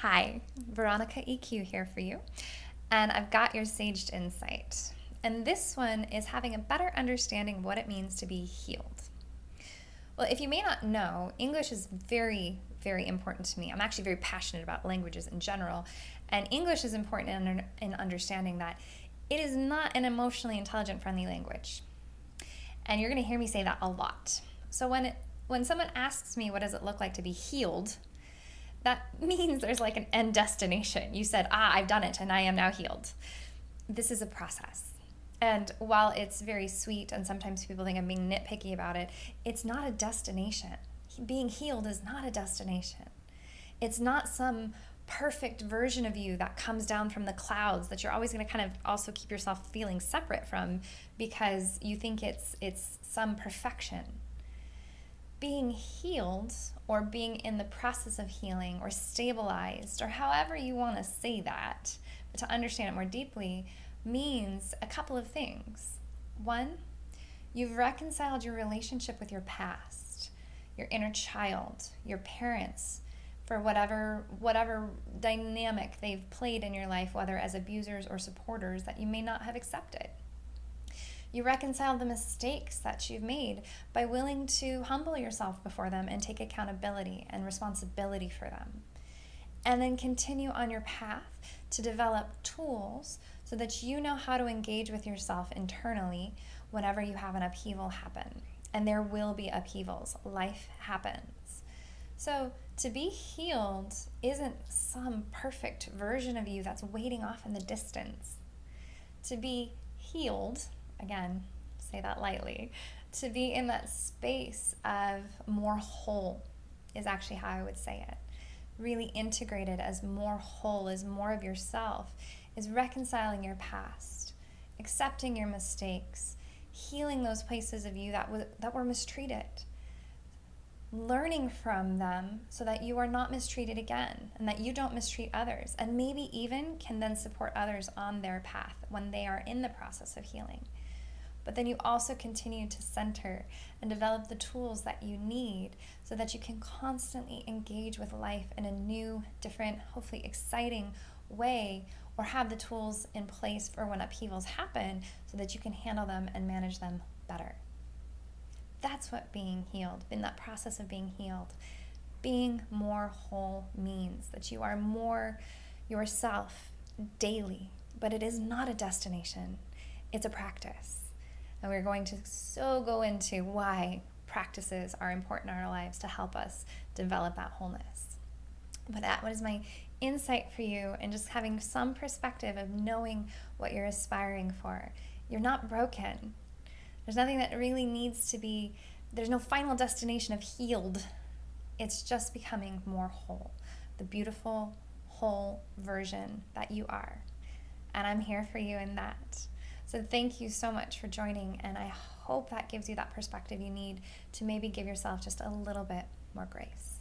Hi, Veronica EQ here for you, and I've got your saged insight. And this one is having a better understanding of what it means to be healed. Well, if you may not know, English is very, very important to me. I'm actually very passionate about languages in general, and English is important in understanding that it is not an emotionally intelligent, friendly language. And you're going to hear me say that a lot. So when someone asks me what does it look like to be healed, that means there's like an end destination. You said, I've done it and I am now healed. This is a process. And while it's very sweet and sometimes people think I'm being nitpicky about it, it's not a destination. Being healed is not a destination. It's not some perfect version of you that comes down from the clouds that you're always going to kind of also keep yourself feeling separate from because you think it's some perfection. Being healed or being in the process of healing or stabilized or however you want to say that, but to understand it more deeply, means a couple of things. One, you've reconciled your relationship with your past, your inner child, your parents, for whatever dynamic they've played in your life, whether as abusers or supporters that you may not have accepted. You reconcile the mistakes that you've made by willing to humble yourself before them and take accountability and responsibility for them. And then continue on your path to develop tools so that you know how to engage with yourself internally whenever you have an upheaval happen. And there will be upheavals. Life happens. So to be healed isn't some perfect version of you that's waiting off in the distance. To be healed, again, say that lightly, to be in that space of more whole is actually how I would say it. Really integrated as more whole, as more of yourself, is reconciling your past, accepting your mistakes, healing those places of you that were mistreated, learning from them so that you are not mistreated again and that you don't mistreat others, and maybe even can then support others on their path when they are in the process of healing. But then you also continue to center and develop the tools that you need so that you can constantly engage with life in a new, different, hopefully exciting way, or have the tools in place for when upheavals happen so that you can handle them and manage them better. That's what being healed, in that process of being healed. Being more whole means that you are more yourself daily, but it is not a destination. It's a practice. And we're going to go into why practices are important in our lives to help us develop that wholeness. But that was my insight for you, and just having some perspective of knowing what you're aspiring for. You're not broken. There's nothing that really needs to be, there's no final destination of healed. It's just becoming more whole, the beautiful, whole version that you are. And I'm here for you in that. So thank you so much for joining, and I hope that gives you that perspective you need to maybe give yourself just a little bit more grace.